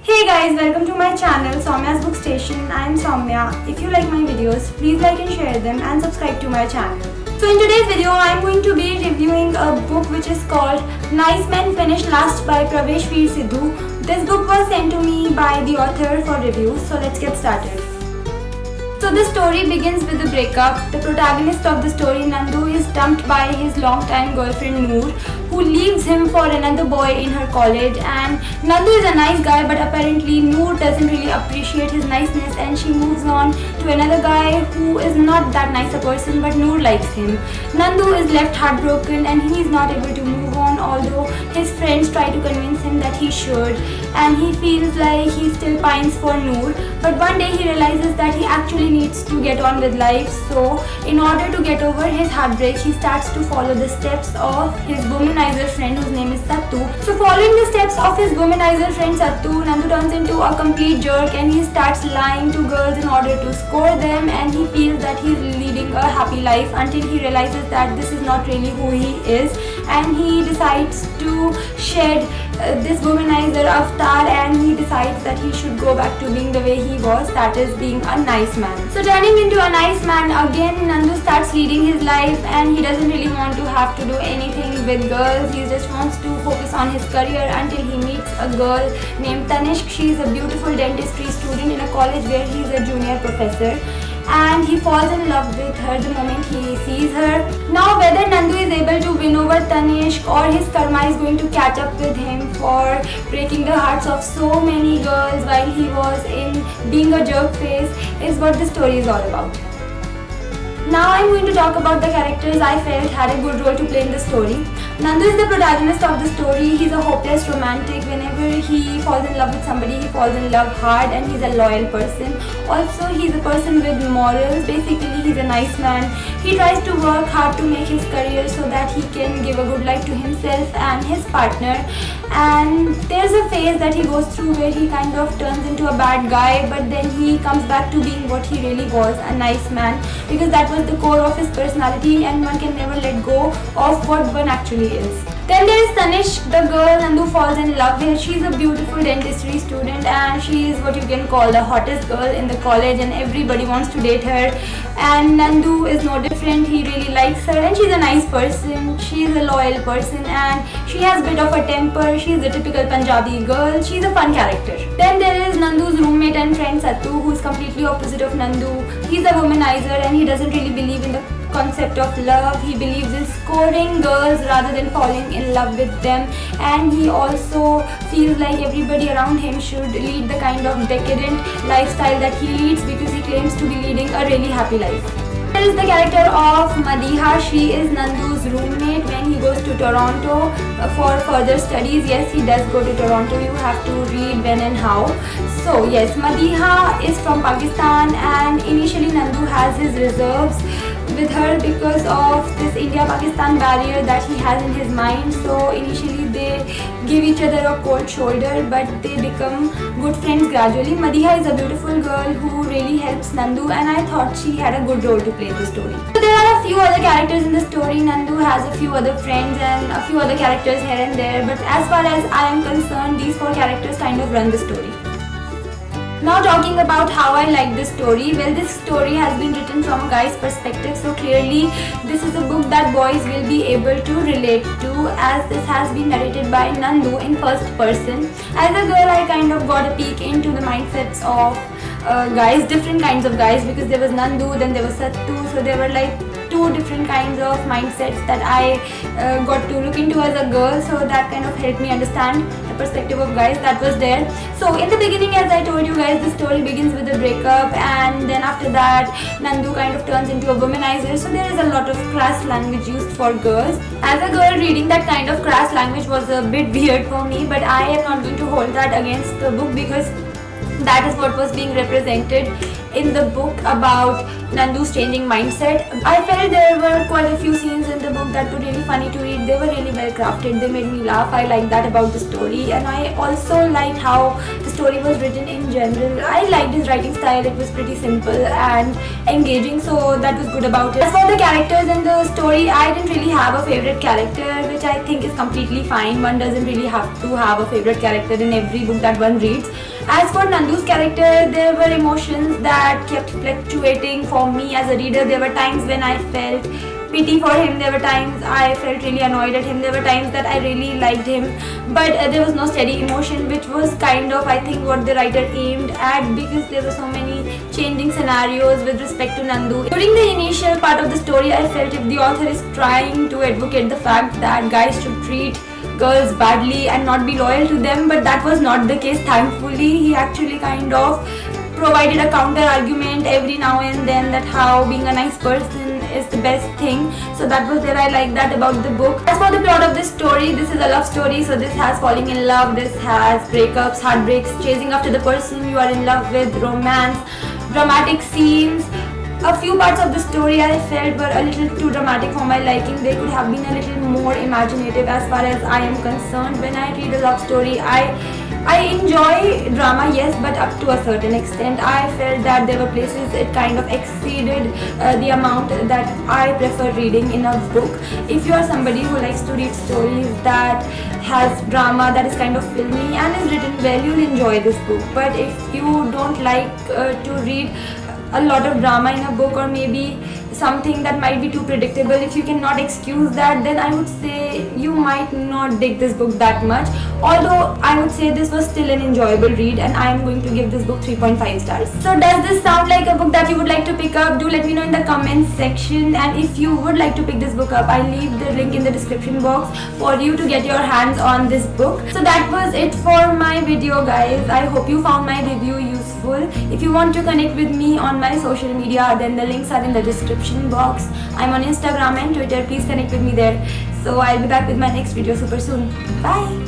Hey guys, welcome to my channel Soumya's Book Station. I am Soumya. If you like my videos, please like and share them and subscribe to my channel. So in today's video, I am going to be reviewing a book which is called Nice Men Finish Last by Pravesh Veer Sidhu. This book was sent to me by the author for review. So let's get started. So the story begins with a breakup. The protagonist of the story, Nandu, is dumped by his longtime girlfriend Noor, who leaves him for another boy in her college. And Nandu is a nice guy, but apparently Noor doesn't really appreciate his niceness, and she moves on to another guy who is not that nice a person, but Noor likes him. Nandu is left heartbroken and he is not able to move on, although his friends try to convince him that he should, and he feels like he still pines for Noor. But one day he realizes that he actually needs to get on with life. So in order to get over his heartbreak, he starts to follow the steps of his womanizer friend, whose name is Sattu. So following the steps of his womanizer friend Sattu, Nandu turns into a complete jerk and he starts lying to girls in order to score them, and he feels that he's leading a happy life until he realizes that this is not really who he is, and he decides to shed this womanizer avatar, and he decides that he should go back to being the way he was, that is being a nice man. So turning into a nice man again, Nandu starts leading his life and he doesn't really want to have to do anything with girls. He just wants to focus on his career until he meets a girl named Tanishq. She is a beautiful dentistry student in a college where he is a junior professor, and he falls in love with her the moment he sees her. Now whether Nandu is able to win over Tanishq or his karma is going to catch up with him for breaking the hearts of so many girls while he was in being a jerk face is what the story is all about. Now I'm going to talk about the characters I felt had a good role to play in the story. Nandu is the protagonist of the story. He's a hopeless romantic. Whenever he falls in love with somebody, he falls in love hard, and he's a loyal person. Also, he's a person with morals. Basically, he's a nice man. He tries to work hard to make his career so that he can give a good life to himself and his partner. And there's a phase that he goes through where he kind of turns into a bad guy, but then he comes back to being what he really was, a nice man, because that was the core of his personality, and one can never let go of what one actually is. Then there is Tanishq, the girl Nandu falls in love with. She's a beautiful dentistry student and she is what you can call the hottest girl in the college, and everybody wants to date her. And Nandu is no different. He really likes her and she's a nice person. She's a loyal person and she has a bit of a temper. She's a typical Punjabi girl. She's a fun character. Then there is Nandu's roommate and friend Sattu, who is completely opposite of Nandu. He's a womanizer and he doesn't really believe in the concept of love. He believes in scoring girls rather than falling in love with them, and he also feels like everybody around him should lead the kind of decadent lifestyle that he leads, because he claims to be leading a really happy life. There is the character of Madiha. She is Nandu's roommate when he goes to Toronto for further studies. Yes, he does go to Toronto. You have to read when and how. So yes, Madiha is from Pakistan, and initially Nandu has his reserves with her because of this India-Pakistan barrier that he has in his mind. So initially they give each other a cold shoulder, but they become good friends gradually. Madiha is a beautiful girl who really helps Nandu, and I thought she had a good role to play in the story. So there are a few other characters in the story. Nandu has a few other friends and a few other characters here and there, but as far as I am concerned, these four characters kind of run the story. Now talking about how I like this story, well, this story has been written from a guy's perspective, so clearly this is a book that boys will be able to relate to, as this has been narrated by Nandu in first person. As a girl, I kind of got a peek into the mindsets of guys, different kinds of guys, because there was Nandu, then there was Sattu, so there were like two different kinds of mindsets that I got to look into as a girl, so that kind of helped me understand the perspective of guys that was there. So in the beginning, as I told you guys, the story begins with a breakup, and then after that Nandu kind of turns into a womanizer, so there is a lot of crass language used for girls. As a girl, reading that kind of crass language was a bit weird for me, but I am not going to hold that against the book, because that is what was being represented in the book about Nandu's changing mindset. I felt there were quite a few scenes in the book that were really funny to read. They were really well crafted. They made me laugh. I liked that about the story, and I also liked how the story was written in general. I liked his writing style. It was pretty simple and engaging, so that was good about it. As for the characters in the story, I didn't really have a favorite character, which I think is completely fine. One doesn't really have to have a favorite character in every book that one reads. As for Nandu's character, there were emotions that kept fluctuating for me as a reader. There were times when I felt pity for him, there were times I felt really annoyed at him, there were times that I really liked him, but there was no steady emotion, which was kind of, I think, what the writer aimed at, because there were so many changing scenarios with respect to Nandu. During the initial part of the story, I felt if the author is trying to advocate the fact that guys should treat girls badly and not be loyal to them, but that was not the case. Thankfully, he actually kind of provided a counter argument every now and then that how being a nice person is the best thing. So that was there. I like that about the book. As for the plot of this story, this is a love story, so this has falling in love, this has breakups, heartbreaks, chasing after the person you are in love with, romance, dramatic scenes. A few parts of the story I felt were a little too dramatic for my liking. They could have been a little more imaginative as far as I am concerned. When I read a love story, I enjoy drama, yes, but up to a certain extent. I felt that there were places it kind of exceeded the amount that I prefer reading in a book. If you are somebody who likes to read stories that has drama, that is kind of filmy and is written well, you'll enjoy this book. But if you don't like to read a lot of drama in a book, or maybe something that might be too predictable, if you cannot excuse that, then I would say you might not dig this book that much. Although I would say this was still an enjoyable read, and I am going to give this book 3.5 stars. So does this sound like a book that you would like to pick up? Do let me know in the comments section, and if you would like to pick this book up, I'll leave the link in the description box for you to get your hands on this book. So that was it for my video, guys. I hope you found my review useful. If you want to connect with me on my social media, then the links are in the description box. I'm on Instagram and Twitter. Please connect with me there. So I'll be back with my next video super soon. Bye.